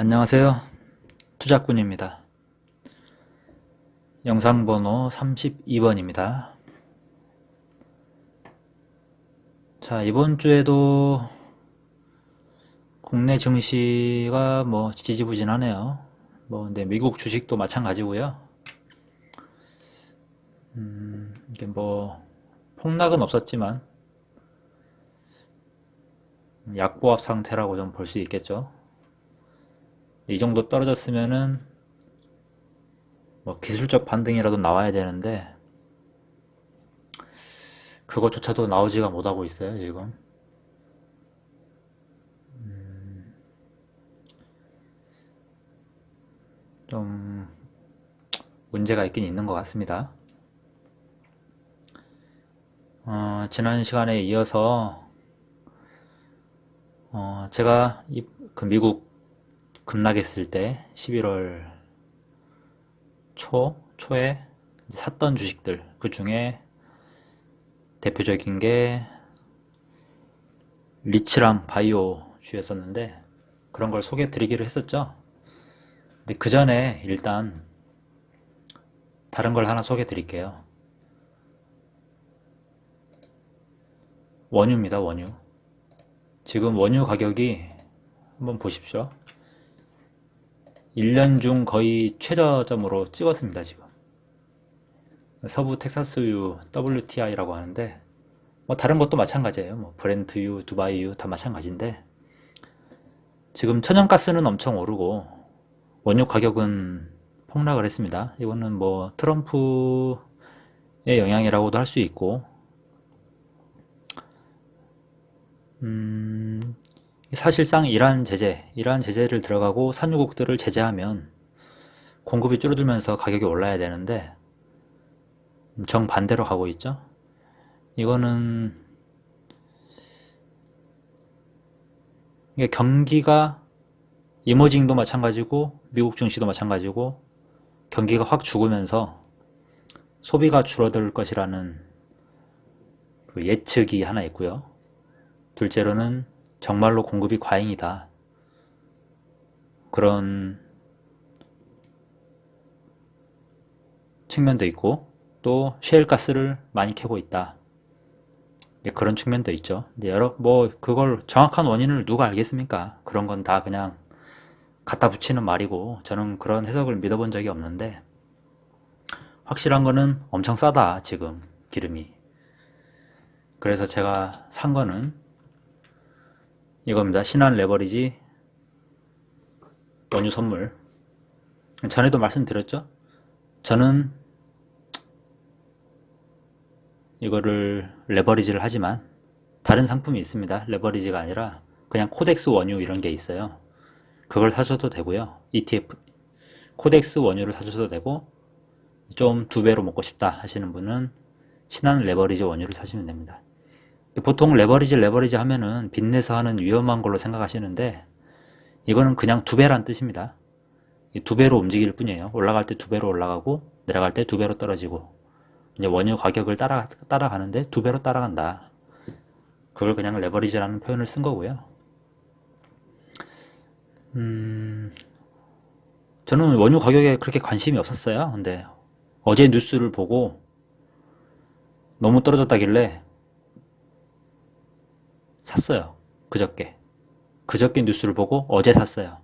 안녕하세요. 투자꾼입니다. 영상번호 32번입니다. 자, 이번 주에도 국내 증시가 지지부진하네요. 근데 미국 주식도 마찬가지고요. 이게 폭락은 없었지만 약보합 상태라고 좀 볼 수 있겠죠. 이 정도 떨어졌으면은 기술적 반등이라도 나와야 되는데 그것조차도 나오지가 못하고 있어요, 지금. 좀 문제가 있긴 있는 것 같습니다. 지난 시간에 이어서 제가 그 미국 급락했을 때 11월 초에 샀던 주식들, 그 중에 대표적인 게 리츠랑 바이오 주였었는데 그런 걸 소개해 드리기로 했었죠. 근데 그 전에 일단 다른 걸 하나 소개해 드릴게요. 원유입니다, 원유. 지금 원유 가격이 한번 보십시오. 1년 중 거의 최저점으로 찍었습니다, 지금. 서부 텍사스유 WTI라고 하는데, 다른 것도 마찬가지예요. 브렌트유, 두바이유 다 마찬가지인데, 지금 천연가스는 엄청 오르고, 원유 가격은 폭락을 했습니다. 이거는 트럼프의 영향이라고도 할 수 있고, 사실상 이란 제재를 들어가고 산유국들을 제재하면 공급이 줄어들면서 가격이 올라야 되는데 정반대로 가고 있죠. 이거는 이게 경기가 이머징도 마찬가지고 미국 증시도 마찬가지고 경기가 확 죽으면서 소비가 줄어들 것이라는 그 예측이 하나 있고요. 둘째로는 정말로 공급이 과잉이다. 그런 측면도 있고 또 셰일가스를 많이 캐고 있다. 그런 측면도 있죠. 근데 그걸 정확한 원인을 누가 알겠습니까? 그런 건 다 그냥 갖다 붙이는 말이고 저는 그런 해석을 믿어본 적이 없는데 확실한 거는 엄청 싸다, 지금 기름이. 그래서 제가 산 거는 이겁니다. 신한 레버리지 원유 선물. 전에도 말씀드렸죠? 저는 이거를 레버리지를 하지만 다른 상품이 있습니다. 레버리지가 아니라 그냥 코덱스 원유 이런 게 있어요. 그걸 사셔도 되고요. ETF 코덱스 원유를 사셔도 되고, 좀 2배로 먹고 싶다 하시는 분은 신한 레버리지 원유를 사시면 됩니다. 보통 레버리지 하면은 빚내서 하는 위험한 걸로 생각하시는데 이거는 그냥 2배란 뜻입니다. 2배로 움직일 뿐이에요. 올라갈 때 2배로 올라가고 내려갈 때 2배로 떨어지고, 이제 원유 가격을 따라가는데 2배로 따라간다. 그걸 그냥 레버리지라는 표현을 쓴 거고요. 저는 원유 가격에 그렇게 관심이 없었어요. 근데 어제 뉴스를 보고 너무 떨어졌다길래 샀어요. 그저께 뉴스를 보고 어제 샀어요.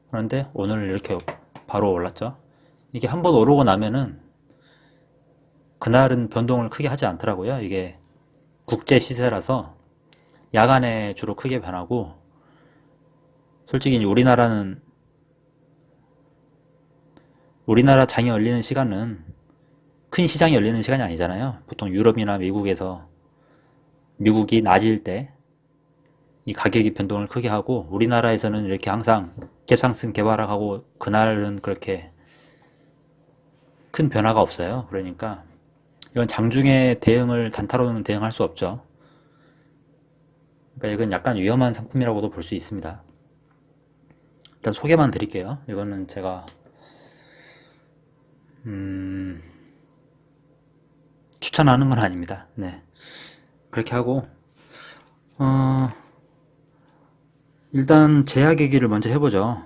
그런데 오늘 이렇게 바로 올랐죠. 이게 한번 오르고 나면은 그날은 변동을 크게 하지 않더라고요. 이게 국제 시세라서 야간에 주로 크게 변하고, 솔직히 우리나라 장이 열리는 시간은 큰 시장이 열리는 시간이 아니잖아요. 보통 유럽이나 미국이 낮일 때 이 가격이 변동을 크게 하고, 우리나라에서는 이렇게 항상 갭상승 개발하고 그날은 그렇게 큰 변화가 없어요. 그러니까 이건 장중에 단타로는 대응할 수 없죠. 그러니까 이건 약간 위험한 상품이라고도 볼 수 있습니다. 일단 소개만 드릴게요. 이거는 제가 추천하는 건 아닙니다. 네, 그렇게 하고 일단 제약얘기를 먼저 해보죠.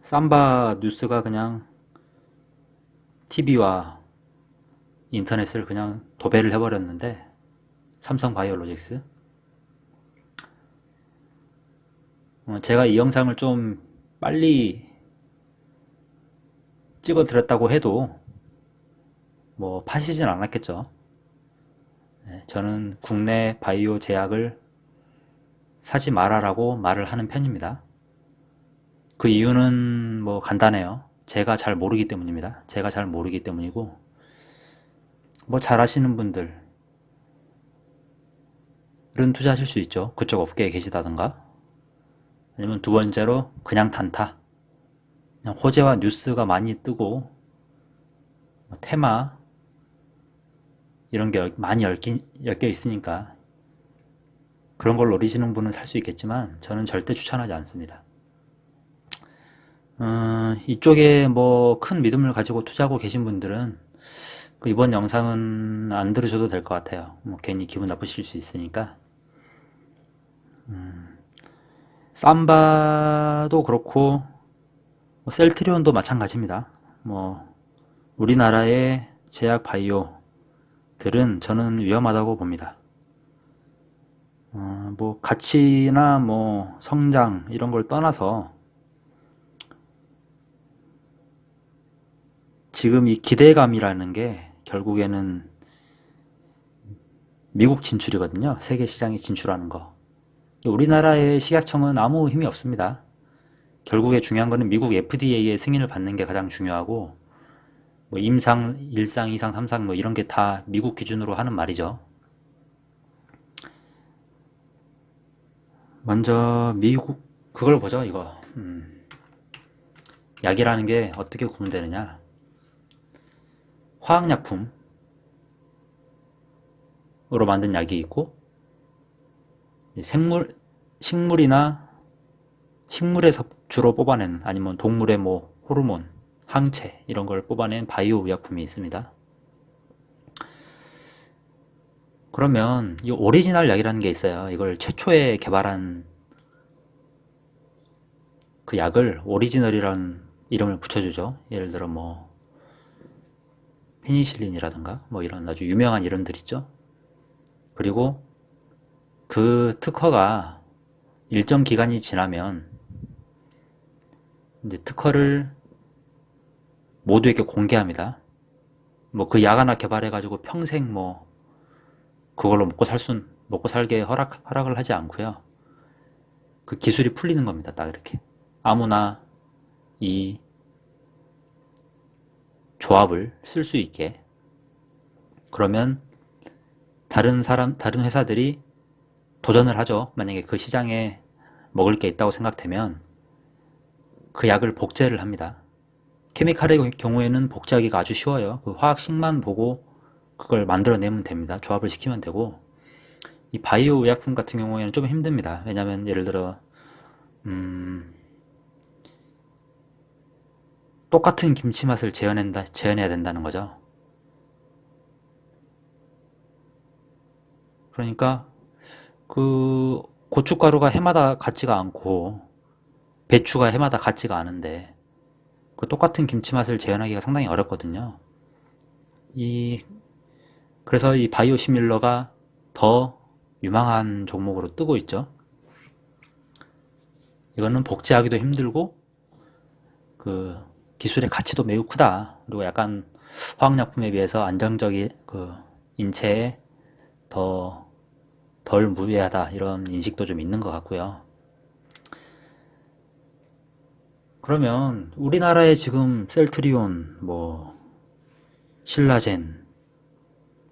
삼바 뉴스가 그냥 TV와 인터넷을 그냥 도배를 해버렸는데, 삼성바이오로직스. 제가 이 영상을 좀 빨리 찍어 드렸다고 해도 뭐 파시진 않았겠죠. 저는 국내 바이오 제약을 사지 말아라고 말을 하는 편입니다. 그 이유는 뭐 간단해요. 제가 잘 모르기 때문입니다. 제가 잘 모르기 때문이고, 뭐 잘 아시는 분들은 투자하실 수 있죠. 그쪽 업계에 계시다던가. 아니면 두 번째로 그냥 단타. 그냥 호재와 뉴스가 많이 뜨고 뭐 테마 이런 게 많이 엮여 있으니까 그런 걸 노리시는 분은 살 수 있겠지만 저는 절대 추천하지 않습니다. 이쪽에 뭐 큰 믿음을 가지고 투자하고 계신 분들은 이번 영상은 안 들으셔도 될 것 같아요. 뭐 괜히 기분 나쁘실 수 있으니까. 삼바도 그렇고 뭐 셀트리온도 마찬가지입니다. 뭐 우리나라의 제약 바이오들은 저는 위험하다고 봅니다. 뭐 가치나 뭐 성장 이런 걸 떠나서 지금 이 기대감이라는 게 결국에는 미국 진출이거든요. 세계 시장에 진출하는 거. 우리나라의 식약청은 아무 힘이 없습니다. 결국에 중요한 거는 미국 FDA의 승인을 받는 게 가장 중요하고, 뭐 임상, 1상, 2상, 3상 뭐 이런 게 다 미국 기준으로 하는 말이죠. 먼저 미국 그걸 보죠. 이거 약이라는 게 어떻게 구분되느냐. 화학약품으로 만든 약이 있고, 식물에서 주로 뽑아낸, 아니면 동물의 뭐 호르몬, 항체 이런 걸 뽑아낸 바이오 의약품이 있습니다. 그러면 이 오리지널 약이라는 게 있어요. 이걸 최초에 개발한 그 약을 오리지널이라는 이름을 붙여주죠. 예를 들어 뭐 페니실린이라든가 뭐 이런 아주 유명한 이름들 있죠. 그리고 그 특허가 일정 기간이 지나면 이제 특허를 모두에게 공개합니다. 뭐 그 약 하나 개발해가지고 평생 뭐 그걸로 먹고 살게 허락을 하지 않고요. 그 기술이 풀리는 겁니다. 딱 이렇게 아무나 이 조합을 쓸 수 있게. 그러면 다른 회사들이 도전을 하죠. 만약에 그 시장에 먹을 게 있다고 생각되면 그 약을 복제를 합니다. 케미칼의 경우에는 복제하기가 아주 쉬워요. 그 화학식만 보고 그걸 만들어내면 됩니다. 조합을 시키면 되고, 이 바이오 의약품 같은 경우에는 좀 힘듭니다. 왜냐면 예를 들어 똑같은 김치 맛을 재현해야 된다는 거죠. 그러니까 그 고춧가루가 해마다 같지가 않고 배추가 해마다 같지가 않은데 그 똑같은 김치 맛을 재현하기가 상당히 어렵거든요. 그래서 이 바이오시밀러가 더 유망한 종목으로 뜨고 있죠. 이거는 복제하기도 힘들고 그 기술의 가치도 매우 크다. 그리고 약간 화학약품에 비해서 안정적인 그 인체에 덜 무해하다 이런 인식도 좀 있는 것 같고요. 그러면 우리나라에 지금 셀트리온, 뭐 신라젠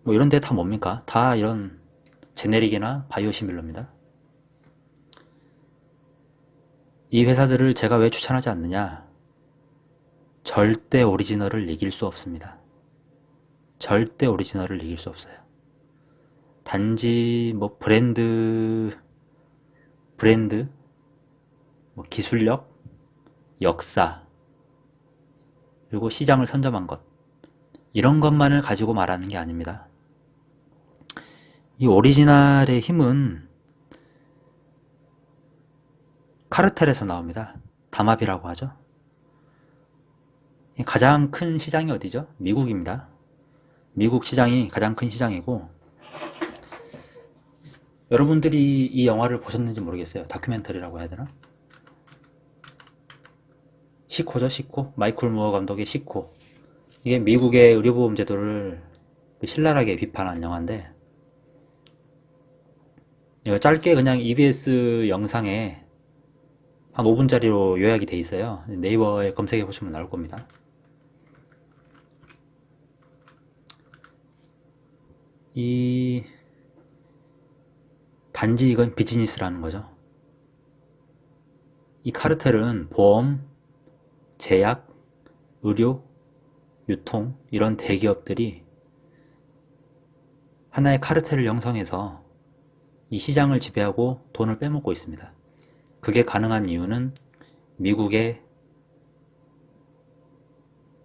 뭐 이런 데 다 뭡니까? 다 이런 제네릭이나 바이오시밀러입니다. 이 회사들을 제가 왜 추천하지 않느냐? 절대 오리지널을 이길 수 없습니다. 절대 오리지널을 이길 수 없어요. 단지 뭐 브랜드, 뭐 기술력, 역사, 그리고 시장을 선점한 것, 이런 것만을 가지고 말하는 게 아닙니다. 이 오리지널의 힘은 카르텔에서 나옵니다. 담합이라고 하죠. 가장 큰 시장이 어디죠? 미국입니다. 미국 시장이 가장 큰 시장이고, 여러분들이 이 영화를 보셨는지 모르겠어요. 다큐멘터리라고 해야 되나? 시코죠, 시코. 마이클 무어 감독의 시코. 이게 미국의 의료보험 제도를 신랄하게 비판한 영화인데, 이거 짧게 그냥 EBS 영상에 한 5분짜리로 요약이 돼 있어요. 네이버에 검색해 보시면 나올 겁니다. 이 단지 이건 비즈니스라는 거죠. 이 카르텔은 보험, 제약, 의료, 유통 이런 대기업들이 하나의 카르텔을 형성해서 이 시장을 지배하고 돈을 빼먹고 있습니다. 그게 가능한 이유는 미국의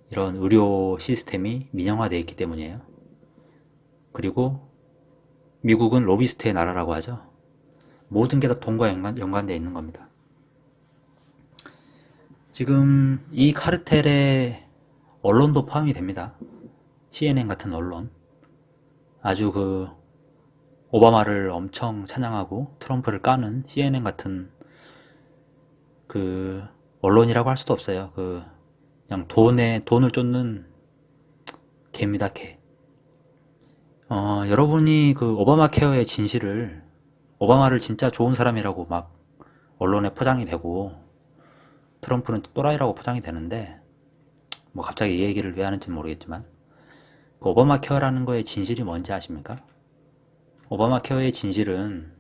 이런 의료 시스템이 민영화되어 있기 때문이에요. 그리고 미국은 로비스트의 나라라고 하죠. 모든 게 다 돈과 연관되어 있는 겁니다. 지금 이 카르텔에 언론도 포함이 됩니다. CNN 같은 언론. 아주 오바마를 엄청 찬양하고 트럼프를 까는 CNN 같은 언론이라고 할 수도 없어요. 그냥 돈을 쫓는 개입니다, 개. 여러분이 오바마 케어의 진실을, 오바마를 진짜 좋은 사람이라고 막 언론에 포장이 되고, 트럼프는 또라이라고 포장이 되는데, 뭐 갑자기 이 얘기를 왜 하는지는 모르겠지만, 오바마 케어라는 거의 진실이 뭔지 아십니까? 오바마 케어의 진실은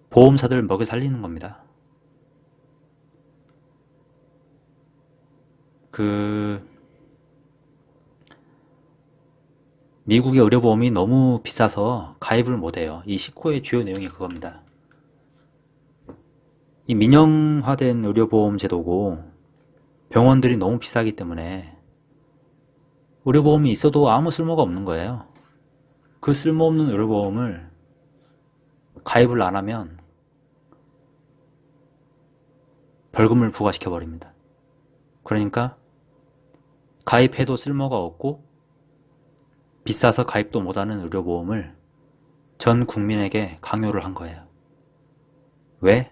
보험사들 먹여 살리는 겁니다. 미국의 의료보험이 너무 비싸서 가입을 못해요. 이 시코의 주요 내용이 그겁니다. 이 민영화된 의료보험 제도고 병원들이 너무 비싸기 때문에 의료보험이 있어도 아무 쓸모가 없는 거예요. 그 쓸모없는 의료보험을 가입을 안 하면 벌금을 부과시켜 버립니다. 그러니까 가입해도 쓸모가 없고 비싸서 가입도 못하는 의료보험을 전 국민에게 강요를 한 거예요. 왜?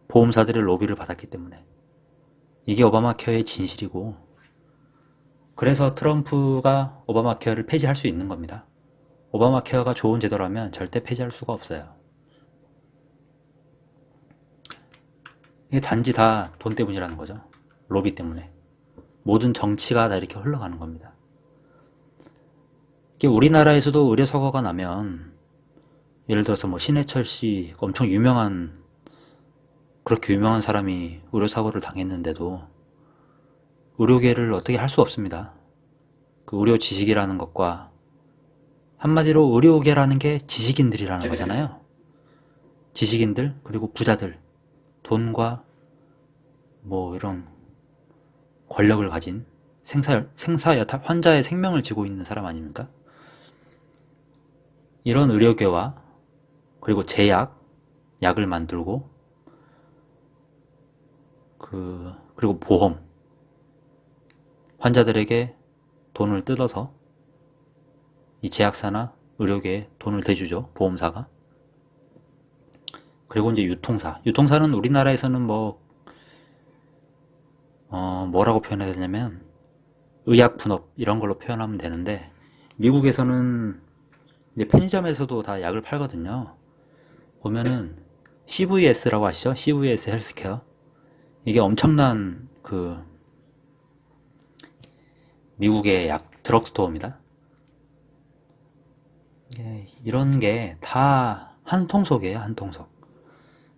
보험사들의 로비를 받았기 때문에. 이게 오바마 케어의 진실이고, 그래서 트럼프가 오바마 케어를 폐지할 수 있는 겁니다. 오바마 케어가 좋은 제도라면 절대 폐지할 수가 없어요. 이게 단지 다 돈 때문이라는 거죠. 로비 때문에. 모든 정치가 다 이렇게 흘러가는 겁니다. 이게 우리나라에서도 의료사고가 나면, 예를 들어서 뭐 신해철 씨, 엄청 그렇게 유명한 사람이 의료사고를 당했는데도 의료계를 어떻게 할 수 없습니다. 그 의료 지식이라는 것과, 한마디로 의료계라는 게 지식인들이라는 거잖아요. 지식인들, 그리고 부자들, 돈과 뭐 이런 권력을 가진 생사여탈, 환자의 생명을 지고 있는 사람 아닙니까? 이런 의료계와, 그리고 제약, 약을 만들고, 그리고 보험, 환자들에게 돈을 뜯어서 이 제약사나 의료계에 돈을 대주죠. 보험사가. 그리고 이제 유통사는 우리나라에서는 뭐라고 표현해야 되냐면 의약 분업 이런 걸로 표현하면 되는데, 미국에서는 이제 편의점에서도 다 약을 팔거든요. 보면은 CVS라고 아시죠? CVS 헬스케어. 이게 엄청난 미국의 약 드럭스토어입니다. 이런 게 다 한 통속이에요.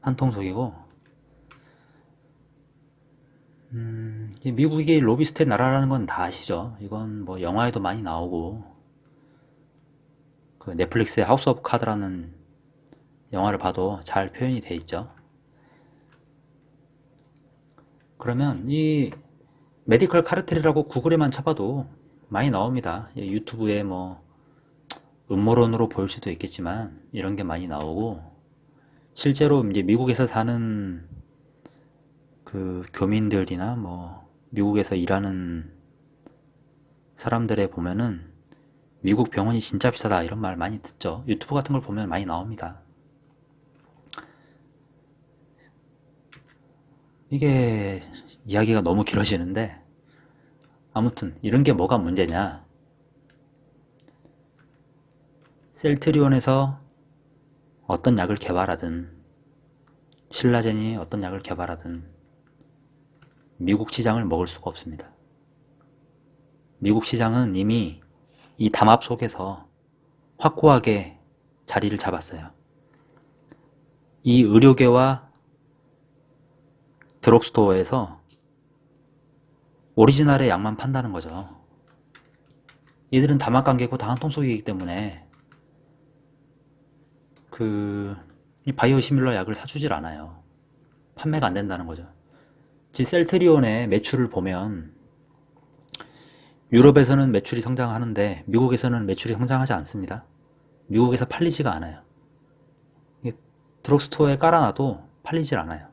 한 통속이고, 미국이 로비스트의 나라라는 건 다 아시죠? 이건 뭐 영화에도 많이 나오고, 넷플릭스의 하우스 오브 카드라는 영화를 봐도 잘 표현이 돼 있죠. 그러면 이 메디컬 카르텔이라고 구글에만 쳐봐도 많이 나옵니다. 유튜브에 뭐 음모론으로 보일 수도 있겠지만 이런 게 많이 나오고, 실제로 이제 미국에서 사는 그 교민들이나 뭐 미국에서 일하는 사람들에 보면은 미국 병원이 진짜 비싸다 이런 말 많이 듣죠. 유튜브 같은 걸 보면 많이 나옵니다. 이게 이야기가 너무 길어지는데 아무튼 이런 게 뭐가 문제냐. 셀트리온에서 어떤 약을 개발하든 신라젠이 어떤 약을 개발하든 미국 시장을 먹을 수가 없습니다. 미국 시장은 이미 이 담합 속에서 확고하게 자리를 잡았어요. 이 의료계와 드럭스토어에서 오리지널의 약만 판다는 거죠. 얘들은 담합관계고 당한통속이기 때문에 이 바이오시밀러 약을 사주질 않아요. 판매가 안 된다는 거죠. 지 셀트리온의 매출을 보면 유럽에서는 매출이 성장하는데 미국에서는 매출이 성장하지 않습니다. 미국에서 팔리지가 않아요. 드럭스토어에 깔아놔도 팔리질 않아요.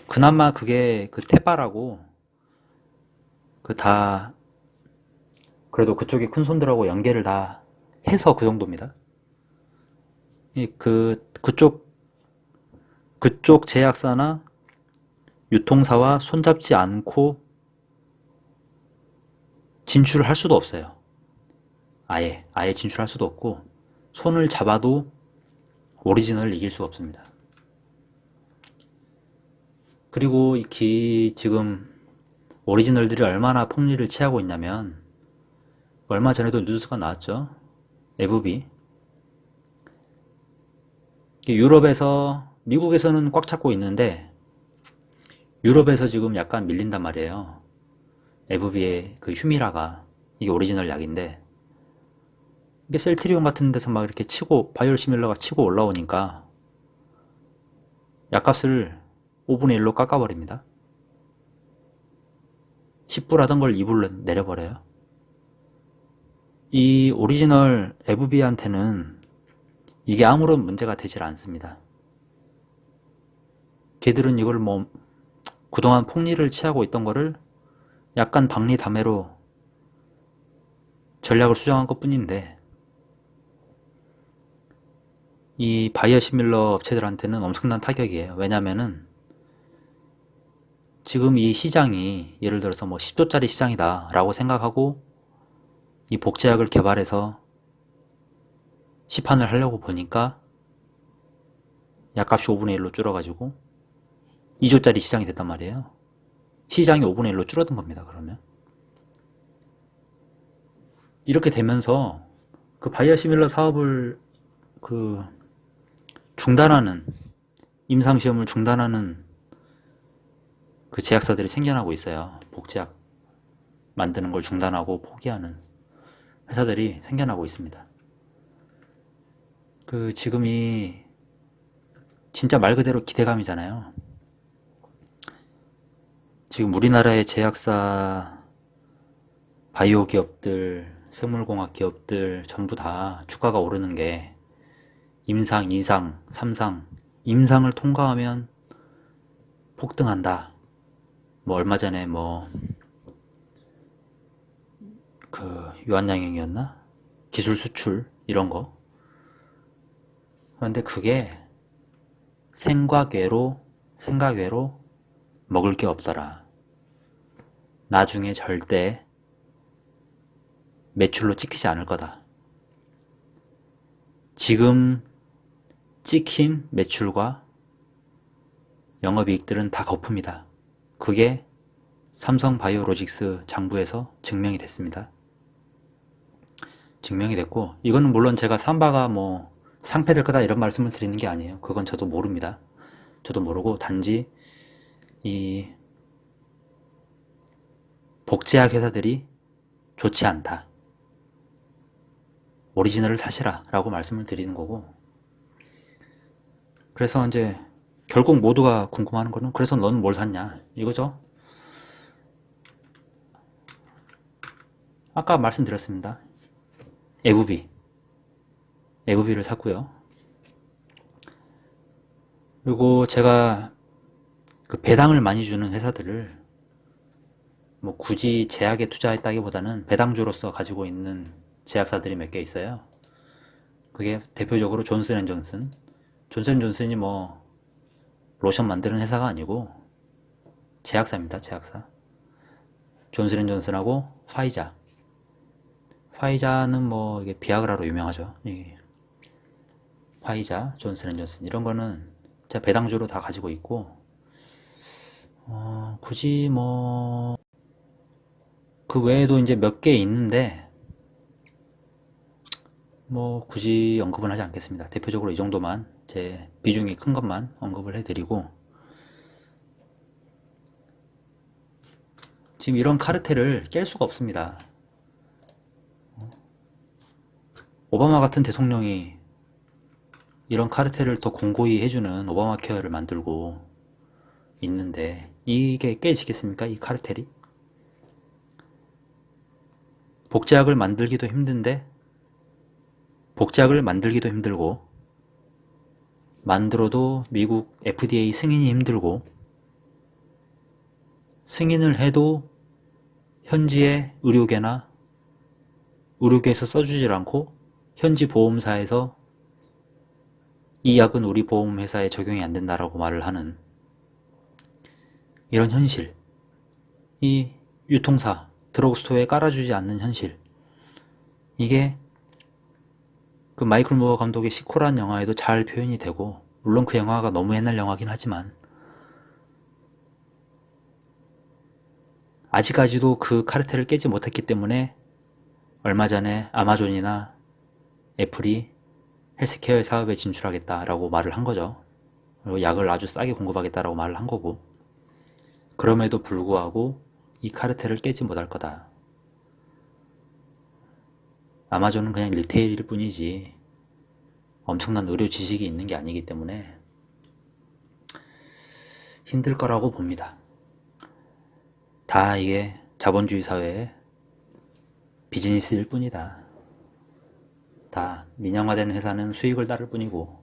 그나마 그게 테바라고 그래도 그쪽에 큰 손들하고 연계를 다 해서 그 정도입니다. 그쪽 제약사나 유통사와 손잡지 않고 진출을 할 수도 없어요. 아예 진출할 수도 없고 손을 잡아도 오리지널을 이길 수가 없습니다. 그리고 지금 오리지널들이 얼마나 폭리를 취하고 있냐면 얼마 전에도 뉴스가 나왔죠. 에브비 유럽에서 미국에서는 꽉 찼고 있는데 유럽에서 지금 약간 밀린단 말이에요. 에브비의 그 휴미라가 이게 오리지널 약인데 이게 셀트리온 같은 데서 막 이렇게 바이오시밀러가 치고 올라오니까 약값을 5분의 1로 깎아버립니다. 10불 하던 걸 2불로 내려버려요. 이 오리지널 에브비한테는 이게 아무런 문제가 되질 않습니다. 걔들은 이걸 뭐 그동안 폭리를 취하고 있던 거를 약간 박리담회로 전략을 수정한 것 뿐인데 이 바이오시밀러 업체들한테는 엄청난 타격이에요. 왜냐면은 지금 이 시장이 예를 들어서 뭐 10조짜리 시장이다 라고 생각하고 이 복제약을 개발해서 시판을 하려고 보니까 약값이 5분의 1로 줄어가지고 2조짜리 시장이 됐단 말이에요. 시장이 5분의 1로 줄어든 겁니다. 그러면 이렇게 되면서 그 바이오시밀러 사업을 중단하는 임상시험을 중단하는 그 제약사들이 생겨나고 있어요. 복제약 만드는 걸 중단하고 포기하는 회사들이 생겨나고 있습니다. 지금이 진짜 말 그대로 기대감이잖아요. 지금 우리나라의 제약사, 바이오 기업들, 생물공학 기업들 전부 다 주가가 오르는 게 임상, 2상, 3상, 임상을 통과하면 폭등한다. 뭐 얼마 전에 유한양행이었나? 기술 수출 이런 거. 그런데 그게 생각외로 먹을 게 없더라. 나중에 절대 매출로 찍히지 않을 거다. 지금 찍힌 매출과 영업이익들은 다 거품이다. 그게 삼성바이오로직스 장부에서 증명이 됐습니다. 증명이 됐고 이거는 물론 제가 삼바가 상패될 거다 이런 말씀을 드리는 게 아니에요. 그건 저도 모릅니다. 저도 모르고 단지 이 복제약 회사들이 좋지 않다. 오리지널을 사시라 라고 말씀을 드리는 거고 그래서 이제 결국 모두가 궁금해하는 거는 그래서 너는 뭘 샀냐 이거죠. 아까 말씀드렸습니다. 에브비를 샀고요. 그리고 제가 그 배당을 많이 주는 회사들을 뭐 굳이 제약에 투자했다기보다는 배당주로서 가지고 있는 제약사들이 몇 개 있어요. 그게 대표적으로 존슨앤존슨. 존슨앤존슨이 뭐 로션 만드는 회사가 아니고 제약사입니다. 제약사. 존슨앤존슨하고 파이자. 파이자는 뭐 이게 비아그라로 유명하죠. 파이자, 존슨앤존슨 이런 거는 제가 배당주로 다 가지고 있고 굳이 뭐 그 외에도 이제 몇 개 있는데 뭐 굳이 언급은 하지 않겠습니다. 대표적으로 이 정도만 제 비중이 큰 것만 언급을 해드리고 지금 이런 카르텔을 깰 수가 없습니다. 오바마 같은 대통령이 이런 카르텔을 더 공고히 해주는 오바마 케어를 만들고 있는데 이게 깨지겠습니까? 이 카르텔이? 복제약을 만들기도 힘든데 복제약을 만들기도 힘들고 만들어도 미국 FDA 승인이 힘들고 승인을 해도 현지의 의료계나 의료계에서 써주질 않고 현지 보험사에서 이 약은 우리 보험회사에 적용이 안 된다라고 말을 하는 이런 현실, 이 유통사, 드러그스토어에 깔아주지 않는 현실, 이게 그 마이클 무어 감독의 시코라는 영화에도 잘 표현이 되고 물론 그 영화가 너무 옛날 영화긴 하지만 아직까지도 그 카르텔을 깨지 못했기 때문에 얼마 전에 아마존이나 애플이 헬스케어 사업에 진출하겠다라고 말을 한 거죠. 그리고 약을 아주 싸게 공급하겠다라고 말을 한 거고 그럼에도 불구하고 이 카르텔을 깨지 못할 거다. 아마존은 그냥 리테일일 뿐이지 엄청난 의료 지식이 있는 게 아니기 때문에 힘들 거라고 봅니다. 다 이게 자본주의 사회의 비즈니스일 뿐이다. 다 민영화된 회사는 수익을 따를 뿐이고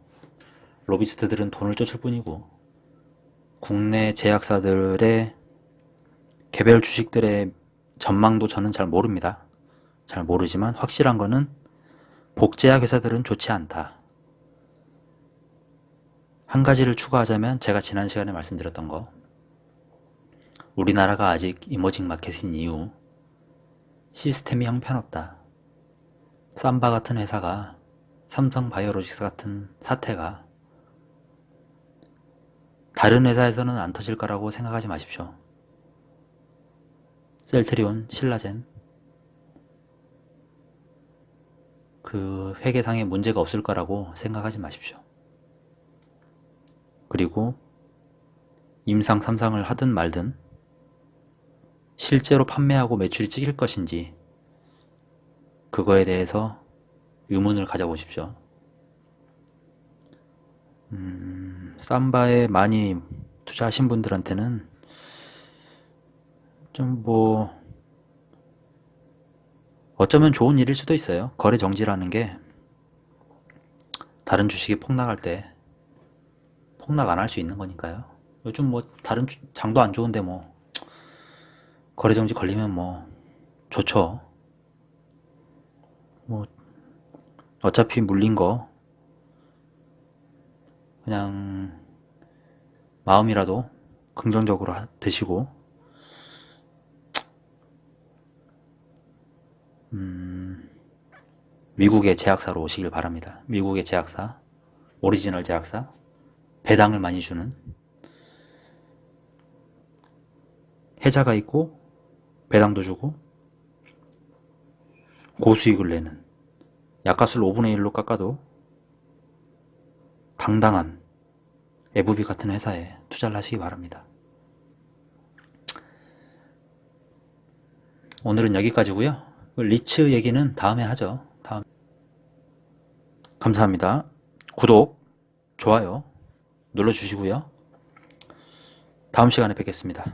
로비스트들은 돈을 쫓을 뿐이고 국내 제약사들의 개별 주식들의 전망도 저는 잘 모릅니다. 잘 모르지만 확실한 거는 복제약 회사들은 좋지 않다. 한 가지를 추가하자면 제가 지난 시간에 말씀드렸던 거 우리나라가 아직 이머징 마켓인 이유 시스템이 형편없다. 삼바 같은 회사가 삼성바이오로직스 같은 사태가 다른 회사에서는 안 터질 거라고 생각하지 마십시오. 셀트리온, 신라젠 그 회계상에 문제가 없을 거라고 생각하지 마십시오. 그리고 임상 3상을 하든 말든 실제로 판매하고 매출이 찍힐 것인지 그거에 대해서 의문을 가져보십시오. 삼바에 많이 투자하신 분들한테는 좀 뭐 어쩌면 좋은 일일 수도 있어요. 거래 정지라는 게 다른 주식이 폭락할 때 폭락 안 할 수 있는 거니까요. 요즘 뭐 다른 장도 안 좋은데 뭐 거래 정지 걸리면 뭐 좋죠. 뭐 어차피 물린 거 그냥 마음이라도 긍정적으로 드시고 미국의 제약사로 오시길 바랍니다. 미국의 제약사, 오리지널 제약사, 배당을 많이 주는 해자가 있고 배당도 주고 고수익을 내는 약값을 5분의 1로 깎아도 당당한 에브비 같은 회사에 투자를 하시기 바랍니다. 오늘은 여기까지고요. 리츠 얘기는 다음에 하죠. 감사합니다. 구독, 좋아요 눌러주시고요. 다음 시간에 뵙겠습니다.